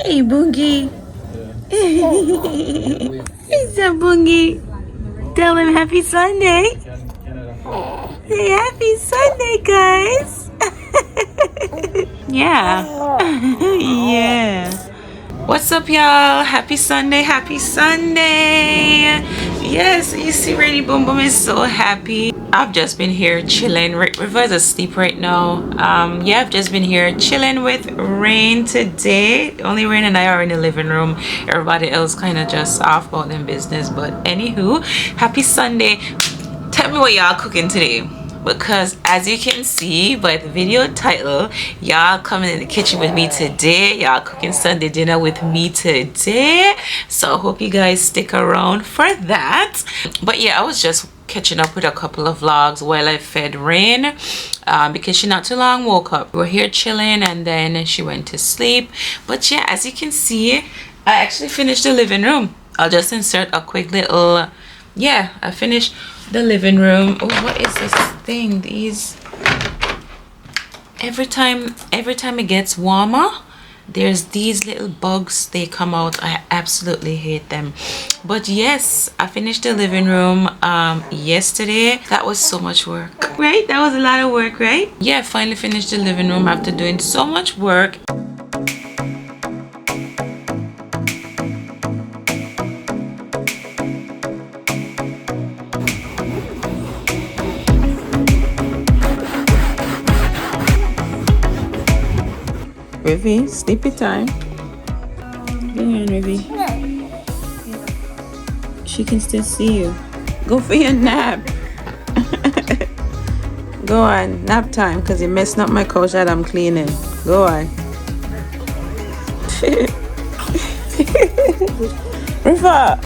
Hey, Bungie. It's a Bungie. Tell him happy Sunday. Say happy Sunday, guys. Yeah. Yeah. What's up, y'all? Happy Sunday. Happy Sunday. Yes, you see Rainy Boom Boom is so happy. I've just been here chilling. River is asleep right now. Yeah, I've just been here chilling with Rain today. Only Rain and I are in the living room. Everybody else kind of just off about them business. But anywho, happy Sunday. Tell me what y'all cooking today, because as you can see by the video title, y'all coming in the kitchen with me today. Y'all cooking Sunday dinner with me today, so I hope you guys stick around for that. But yeah, I was just catching up with a couple of vlogs while I fed Rain, because she not too long woke up. We're here chilling and then she went to sleep. But yeah, as you can see, I actually finished the living room. I'll just insert a quick little, yeah, I finished the living room. Oh, what is this thing? These, every time it gets warmer, there's these little bugs, they come out. I absolutely hate them. But yes, I finished the living room yesterday. That was so much work, right? That was a lot of work, right? Yeah, finally finished the living room after doing so much work. Rivy, sleepy time. Go on, Rivy. She can still see you. Go for your nap. Go on, nap time, because you're messing up my couch that I'm cleaning. Go on. River.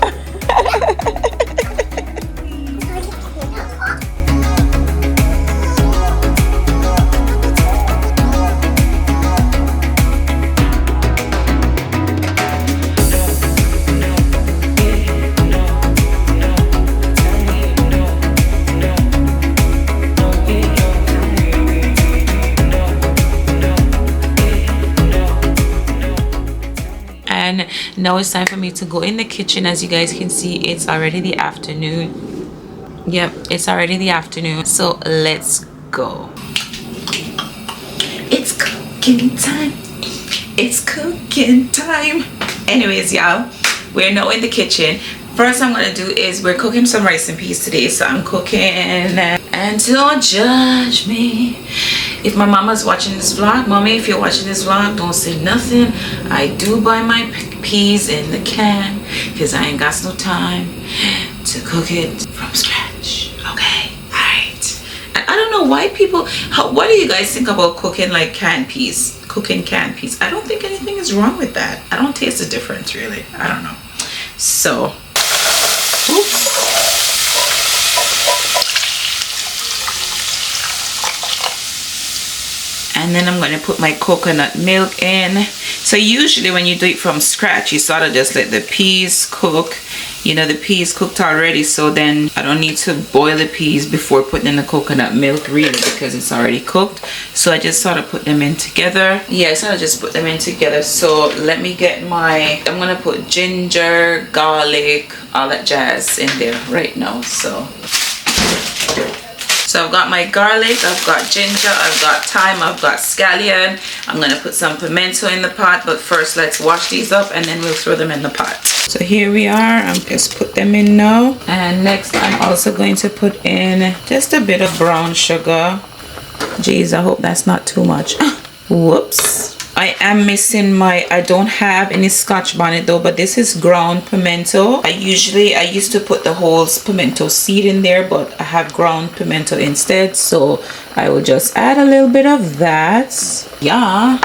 Now it's time for me to go in the kitchen. As you guys can see, it's already the afternoon. Yep, it's already the afternoon, so let's go. It's cooking time. It's cooking time. Anyways, y'all, we're now in the kitchen. First I'm gonna do is we're cooking some rice and peas today, so I'm cooking. And don't judge me if my mama's watching this vlog. Mommy, if you're watching this vlog, don't say nothing. I do buy my peas in the can because I ain't got no time to cook it from scratch. Okay, all right. And I don't know why people, what do you guys think about cooking like canned peas? Cooking canned peas. I don't think anything is wrong with that. I don't taste the difference really. I don't know. So, oops. And then I'm going to put my coconut milk in. So usually when you do it from scratch, you sort of just let the peas cook. You know, the peas cooked already, so then I don't need to boil the peas before putting in the coconut milk really, because it's already cooked. So I just sort of put them in together. Yeah, I sort of just put them in together. So let me get my, I'm going to put ginger, garlic, all that jazz in there right now. So I've got my garlic, I've got ginger, I've got thyme, I've got scallion. I'm going to put some pimento in the pot, but first let's wash these up and then we'll throw them in the pot. So here we are, I'm just put them in now. And next I'm also going to put in just a bit of brown sugar. Jeez, I hope that's not too much. Whoops. I am missing my, I don't have any Scotch bonnet though, but this is ground pimento. I used to put the whole pimento seed in there, but I have ground pimento instead. So I will just add a little bit of that. Yeah.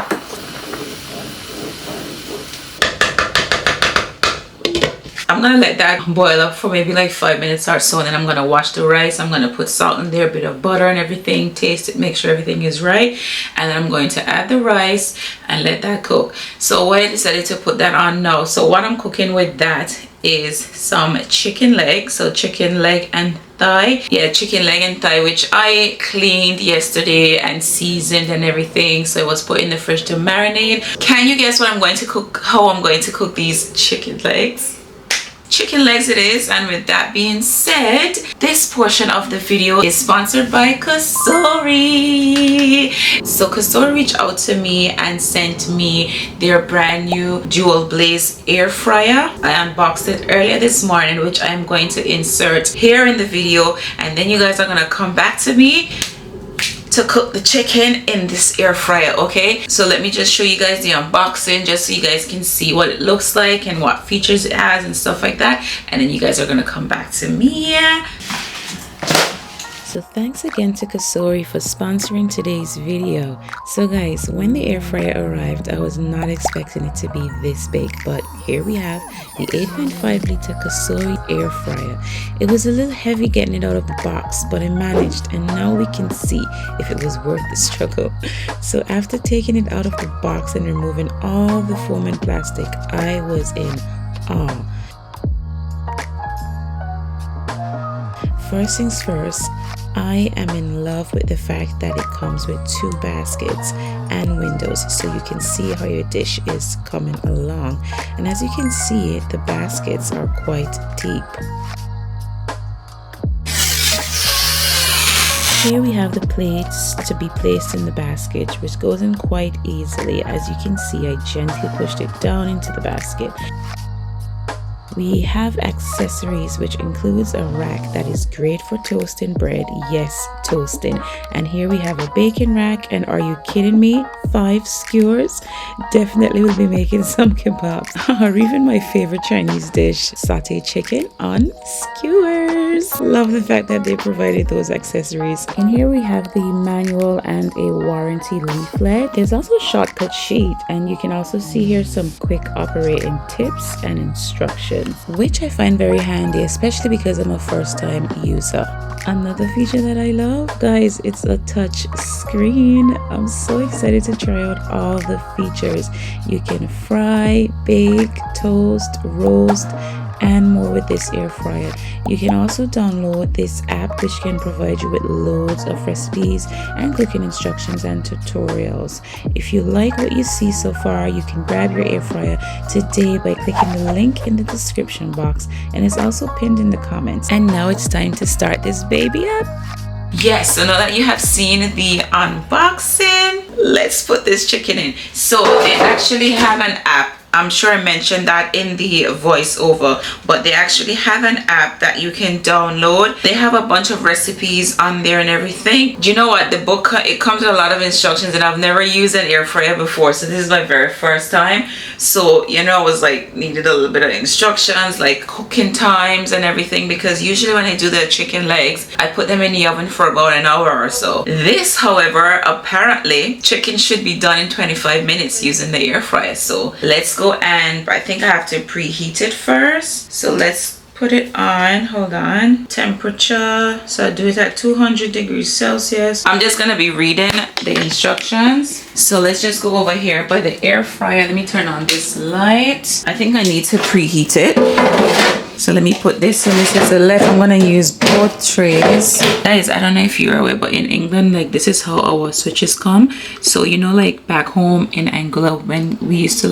I'm gonna let that boil up for maybe like 5 minutes or so, and then I'm gonna wash the rice. I'm gonna put salt in there, a bit of butter and everything, taste it, make sure everything is right, and then I'm going to add the rice and let that cook. So why I decided to put that on now, so what I'm cooking with that is some chicken leg. So chicken leg and thigh. Yeah, chicken leg and thigh, which I cleaned yesterday and seasoned and everything, so it was put in the fridge to marinate. Can you guess what I'm going to cook, how I'm going to cook these chicken legs? Chicken legs it is. And with that being said, this portion of the video is sponsored by Cosori. So Cosori reached out to me and sent me their brand new dual blaze air fryer. I unboxed it earlier this morning, which I am going to insert here in the video, and then you guys are gonna come back to me to cook the chicken in this air fryer. Okay, so let me just show you guys the unboxing, just so you guys can see what it looks like and what features it has and stuff like that, and then you guys are gonna come back to me. So thanks again to Cosori for sponsoring today's video. So guys, when the air fryer arrived, I was not expecting it to be this big, but here we have the 8.5 liter Cosori air fryer. It was a little heavy getting it out of the box, but I managed, and now we can see if it was worth the struggle. So after taking it out of the box and removing all the foam and plastic, I was in awe. First things first, I am in love with the fact that it comes with 2 baskets and windows, so you can see how your dish is coming along. And as you can see, the baskets are quite deep. Here we have the plates to be placed in the basket, which goes in quite easily. As you can see, I gently pushed it down into the basket. We have accessories, which includes a rack that is great for toasting bread. Yes, toasting. And here we have a bacon rack, and are you kidding me? 5 skewers. Definitely will be making some kebabs. Or even my favorite Chinese dish, sauteed chicken on skewers. Love the fact that they provided those accessories. And here we have the manual and a warranty leaflet. There's also a shortcut sheet, and you can also see here some quick operating tips and instructions, which I find very handy, especially because I'm a first-time user. Another feature that I love, guys, it's a touch screen. I'm so excited to try out all the features. You can fry, bake, toast, roast, and more with this air fryer. You can also download this app, which can provide you with loads of recipes and cooking instructions and tutorials. If you like what you see so far, you can grab your air fryer today by clicking the link in the description box, and it's also pinned in the comments. And now it's time to start this baby up. Yes, so now that you have seen the unboxing, let's put this chicken in. So they actually have an app. I'm sure I mentioned that in the voiceover, but they actually have an app that you can download. They have a bunch of recipes on there and everything. Do you know what? The book, it comes with a lot of instructions, and I've never used an air fryer before, so this is my very first time. So, you know, I was like, needed a little bit of instructions, like cooking times and everything, because usually when I do the chicken legs, I put them in the oven for about an hour or so. This, however, apparently chicken should be done in 25 minutes using the air fryer. So let's go, and I think I have to preheat it first. So let's put it on. Hold on. Temperature. So I do it at 200 degrees Celsius. I'm just gonna be reading the instructions. So let's just go over here by the air fryer. Let me turn on this light. I think I need to preheat it. So let me put this in. This is the left. I'm gonna use both trays. Guys, I don't know if you're aware, but in England, like, this is how our switches come. So, you know, like back home in Anguilla, when we used to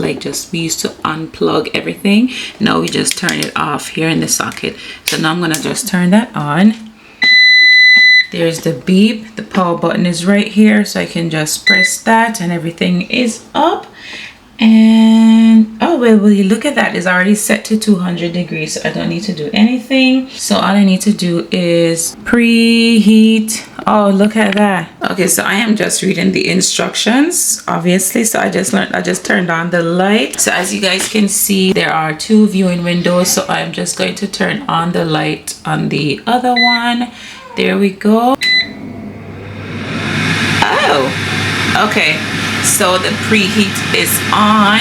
we used to unplug everything. Now we just turn it off here in the socket. So now I'm gonna just turn that on. There's the beep. The power button is right here, so I can just press that and everything is up. And oh well, will you look at that, it's already set to 200 degrees, so I don't need to do anything. So all I need to do is preheat. Oh, look at that. Okay, so I am just reading the instructions, obviously. So I just turned on the light. So as you guys can see, there are 2 viewing windows, so I'm just going to turn on the light on the other one. There we go. Oh, okay. So the preheat is on.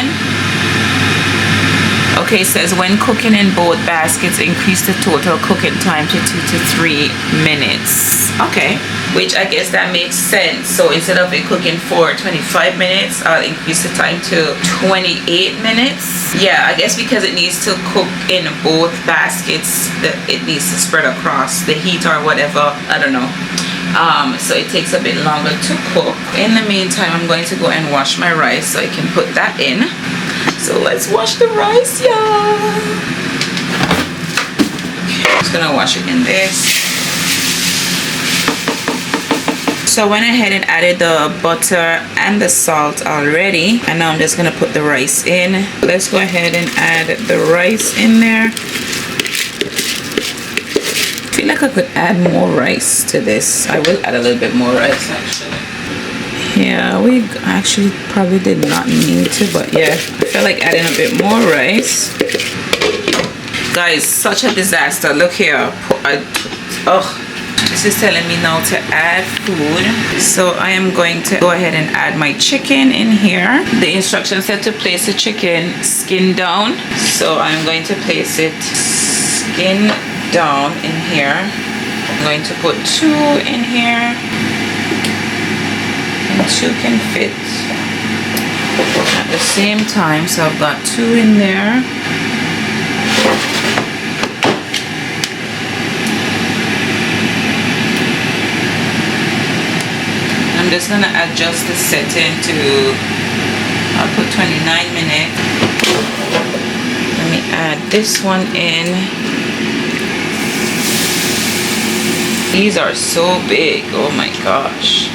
Okay, it says when cooking in both baskets, increase the total cooking time to 2 to 3 minutes. Okay, which I guess that makes sense. So instead of it cooking for 25 minutes, I'll increase the time to 28 minutes. Yeah, I guess because it needs to cook in both baskets, that it needs to spread across the heat or whatever. I don't know. So it takes a bit longer to cook. In the meantime, I'm going to go and wash my rice so I can put that in. So let's wash the rice, y'all. I'm just gonna wash it in this. So I went ahead and added the butter and the salt already, and now I'm just gonna put the rice in. Let's go ahead and add the rice in there. I feel like I could add more rice to this. I will add a little bit more rice actually. Yeah, we actually probably did not need to, but yeah, I feel like adding a bit more rice. Guys, such a disaster. Look here. This is telling me now to add food. So I am going to go ahead and add my chicken in here. The instructions said to place the chicken skin down. So I'm going to place it skin down in here. I'm going to put 2 in here. And 2 can fit at the same time. So I've got 2 in there. I'm just gonna adjust the setting to, I'll put 29 minutes. Let me add this one in. These are so big, oh my gosh.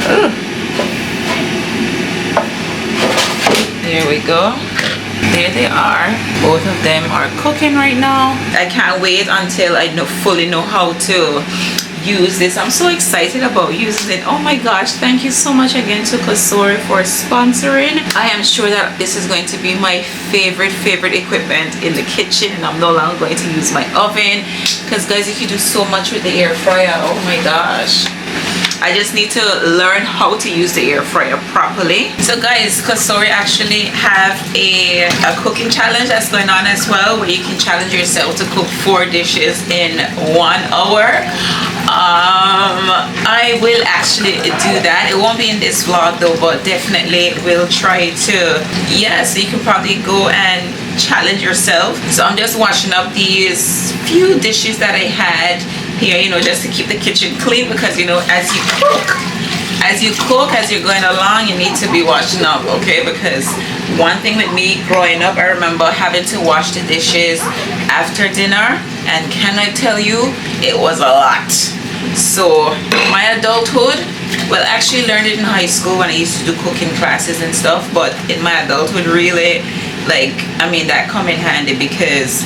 Ugh. There we go. There they are. Both of them are cooking right now. I can't wait until I fully know how to use this. I'm so excited about using it. Oh my gosh, thank you so much again to Cosori for sponsoring. I am sure that this is going to be my favorite equipment in the kitchen, and I'm no longer going to use my oven, because guys, if you do so much with the air fryer, oh my gosh, I just need to learn how to use the air fryer properly. So guys, Cosori actually have a cooking challenge that's going on as well, where you can challenge yourself to cook 4 dishes in 1 hour. I will actually do that. It won't be in this vlog though, but definitely will try to. Yeah, so you can probably go and challenge yourself. So I'm just washing up these few dishes that I had here, you know, just to keep the kitchen clean, because you know, as you cook, as you're going along, you need to be washing up, okay? Because one thing with me growing up, I remember having to wash the dishes after dinner, and can I tell you, it was a lot. So my adulthood, well, I actually learned it in high school when I used to do cooking classes and stuff, but in my adulthood, really, like, I mean, that come in handy, because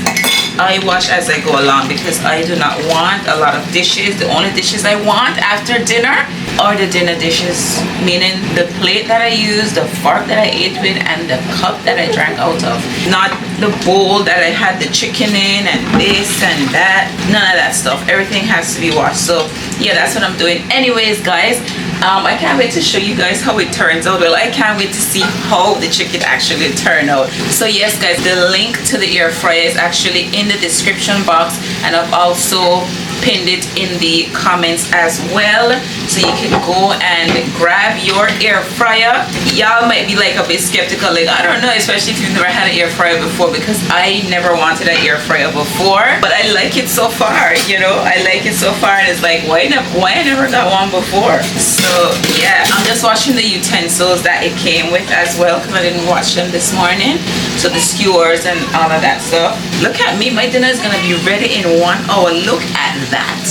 I wash as I go along, because I do not want a lot of dishes. The only dishes I want after dinner are the dinner dishes, meaning the plate that I use, the fork that I ate with, and the cup that I drank out of. Not the bowl that I had the chicken in, and this and that. None of that stuff. Everything has to be washed. So yeah, that's what I'm doing. Anyways, guys, I can't wait to show you guys how it turns out. Well, I can't wait to see how the chicken actually turned out. So yes, guys, the link to the air fryer is actually in the description box, and I've also pinned it in the comments as well, so you can go and grab your air fryer. Y'all might be like a bit skeptical, like, I don't know, especially if you've never had an air fryer before, because I never wanted an air fryer before, but I like it so far, you know. I like it so far, and it's like, why I never got one before. So yeah, I'm just washing the utensils that it came with as well, because I didn't wash them this morning. So the skewers and all of that stuff. Look at me, my dinner is gonna be ready in 1 hour. Look at that.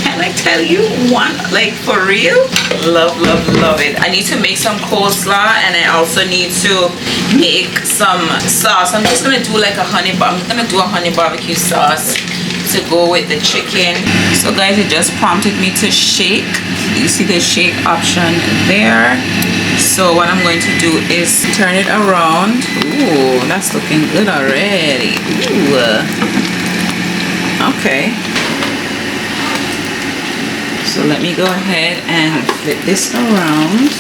Can I tell you, like, for real? Love it. I need to make some coleslaw, and I also need to make some sauce. I'm just gonna do like I'm gonna do a honey barbecue sauce to go with the chicken. So guys, it just prompted me to shake. You see the shake option there. So what I'm going to do is turn it around. Ooh, that's looking good already. Ooh. Okay. So let me go ahead and flip this around.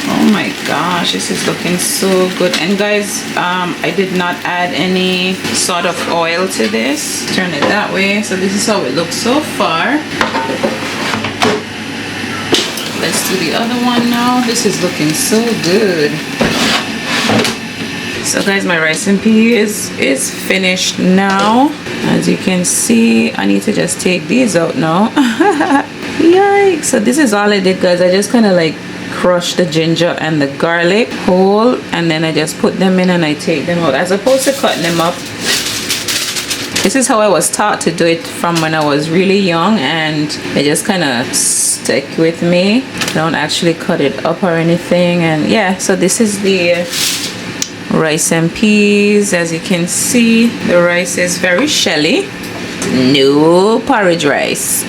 Oh my gosh, this is looking so good. And guys, I did not add any sort of oil to this. Turn it that way. So this is how it looks so far. let's do the other one now. This is looking so good. So guys, my rice and peas is finished now. As you can see, I need to just take these out now. Yikes. So this is all I did, guys. I just kind of like crush the ginger and the garlic whole, and then I just put them in and I take them out, as opposed to cutting them up. This is how I was taught to do it from when I was really young, and it just kind of stick with me. I don't actually cut it up or anything. And yeah, so this is the rice and peas. As you can see, the rice is very shelly. No porridge rice.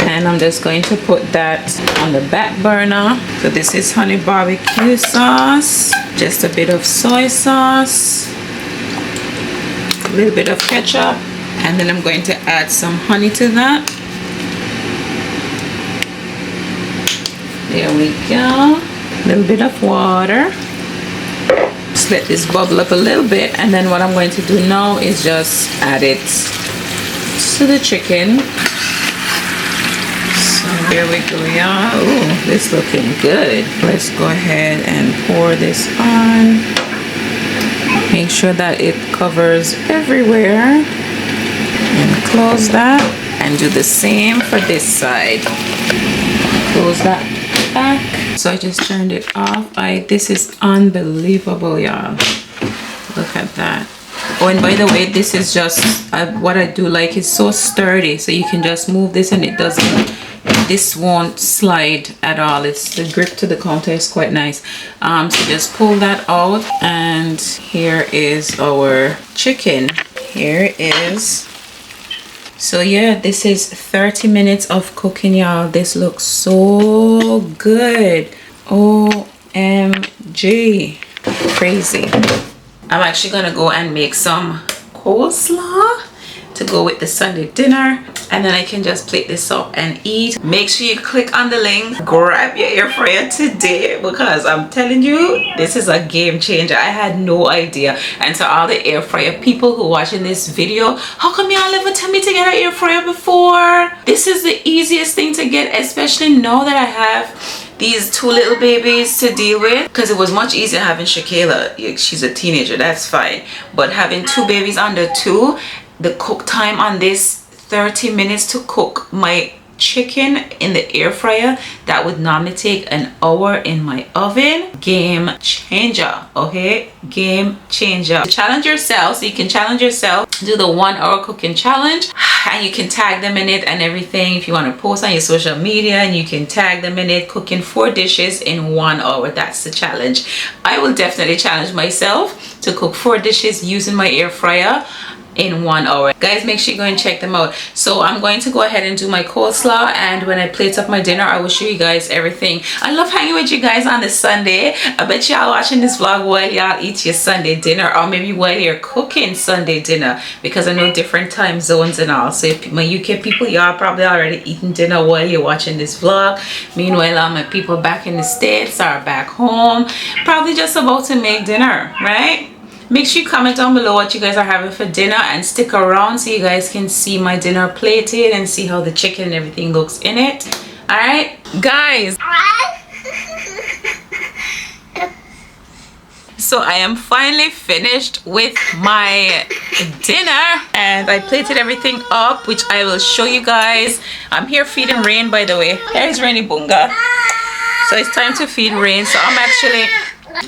And I'm just going to put that on the back burner. So this is honey barbecue sauce, just a bit of soy sauce, a little bit of ketchup, and then I'm going to add some honey to that. There we go. A little bit of water. Just let this bubble up a little bit, and then what I'm going to do now is just add it to the chicken. So here we go, y'all. Ooh, this looking good. Let's go ahead and pour this on. Make sure that it covers everywhere, and close that, and do the same for this side. Close that back. So I just turned it off. This is unbelievable, y'all. Look at that. Oh, and by the way, this is just what I do like. It's so sturdy, so you can just move this and it doesn't, this won't slide at all. It's the grip to the counter is quite nice. So just pull that out, and here is our chicken. Here it is. So yeah, this is 30 minutes of cooking, y'all. This looks so good. OMG, crazy. I'm actually gonna go and make some coleslaw to go with the Sunday dinner, and then I can just plate this up and eat. Make sure you click on the link, grab your air fryer today, because I'm telling you, this is a game changer. I had no idea. And to all the air fryer people who watching this video, how come y'all never tell me to get an air fryer before? This is the easiest thing to get, especially now that I have these two little babies to deal with, because it was much easier having ShéKayla. She's a teenager, that's fine, but having two babies under 2, the cook time on this, 30 minutes to cook my chicken in the air fryer, that would normally take an hour in my oven. Game changer. Okay, game changer. Challenge yourself. So you can challenge yourself, do the 1 hour cooking challenge, and you can tag them in it and everything. If you want to post on your social media, and you can tag them in it, cooking 4 dishes in 1 hour. That's the challenge. I will definitely challenge myself to cook 4 dishes using my air fryer in 1 hour. Guys, make sure you go and check them out. So I'm going to go ahead and do my coleslaw, and when I plate up my dinner, I will show you guys everything. I love hanging with you guys on a Sunday. I bet y'all watching this vlog while y'all eat your Sunday dinner, or maybe while you're cooking Sunday dinner, because I know different time zones and all. So if my UK people, y'all probably already eating dinner while you're watching this vlog. Meanwhile, all my people back in the States are back home, probably just about to make dinner, right? Make sure you comment down below what you guys are having for dinner, and stick around so you guys can see my dinner plated and see how the chicken and everything looks in it. All right, guys. So I am finally finished with my dinner, and I plated everything up, which I will show you guys. I'm here feeding Rain, by the way. Here's Rainy Bunga. So it's time to feed Rain. So I'm actually,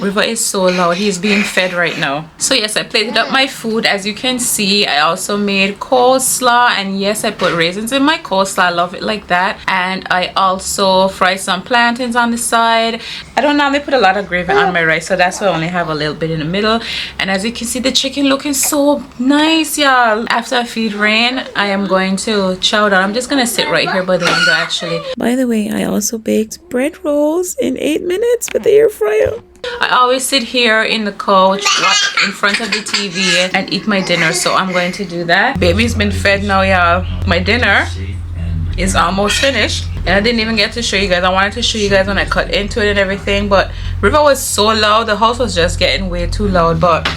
River is so loud, he's being fed right now. So yes, I plated up my food. As you can see, I also made coleslaw, and yes, I put raisins in my coleslaw. I love it like that. And I also fried some plantains on the side. I don't normally put a lot of gravy on my rice, so that's why I only have a little bit in the middle. And as you can see, the chicken looking so nice, y'all. After I feed Rain, I am going to chow down. I'm just gonna sit right here by the window, actually. By the way, I also baked bread rolls in 8 minutes with the air fryer. I always sit here in the couch, watch in front of the TV, and eat my dinner, so I'm going to do that. Baby's been fed now, y'all. My dinner is almost finished, and I didn't even get to show you guys. I wanted to show you guys when I cut into it and everything, but River was so loud. The house was just getting way too loud, but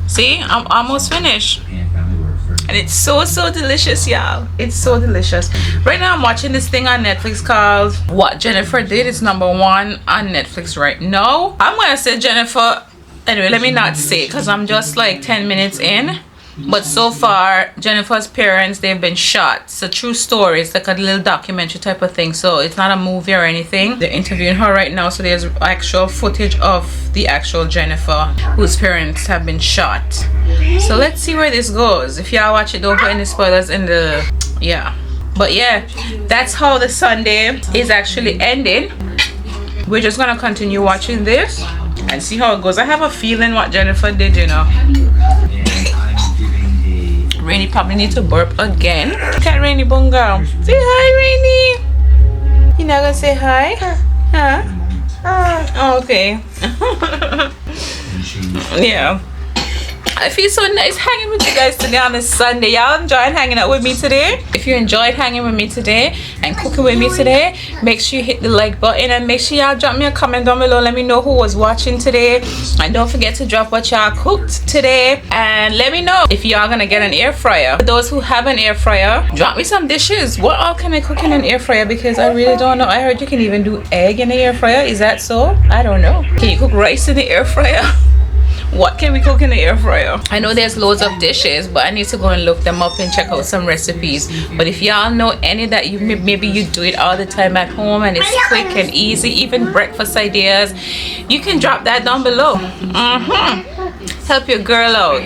see, I'm almost finished. And it's so delicious, y'all. It's so delicious. Right now I'm watching this thing on Netflix called What Jennifer Did. It's #1 on Netflix right now. I'm gonna say Jennifer, anyway, let me not say, because I'm just like 10 minutes in. But so far, Jennifer's parents, they've been shot. It's a true story. It's like a little documentary type of thing. So it's not a movie or anything. They're interviewing her right now. So there's actual footage of the actual Jennifer, whose parents have been shot. So let's see where this goes. If y'all watch it, don't put any spoilers in the... Yeah. But yeah, that's how the Sunday is actually ending. We're just going to continue watching this and see how it goes. I have a feeling what Jennifer did, you know. Rainy probably need to burp again. Look at Rainy Bunga. Say hi, Rainy. You not gonna say hi? Huh? Oh, okay. Yeah. I feel so nice hanging with you guys today on this Sunday. Y'all enjoyed hanging out with me today? If you enjoyed hanging with me today and cooking with me today, make sure you hit the like button and make sure y'all drop me a comment down below. Let me know who was watching today. And don't forget to drop what y'all cooked today. And let me know if y'all gonna get an air fryer. For those who have an air fryer, drop me some dishes. What all can I cook in an air fryer? Because I really don't know. I heard you can even do egg in the air fryer. Is that so? I don't know. Can you cook rice in the air fryer? What can we cook in the air fryer? I know there's loads of dishes, but I need to go and look them up and check out some recipes. But if y'all know any that you maybe you do it all the time at home and it's quick and easy, even breakfast ideas, you can drop that down below. Help your girl out.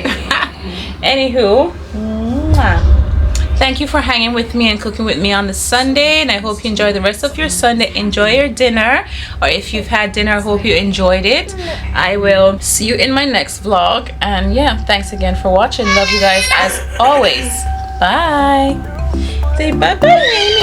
Anywho, thank you for hanging with me and cooking with me on the Sunday, and I hope you enjoy the rest of your Sunday. Enjoy your dinner, or if you've had dinner, I hope you enjoyed it. I will see you in my next vlog, and yeah, thanks again for watching. Love you guys as always. Bye. Say bye bye, Rainy.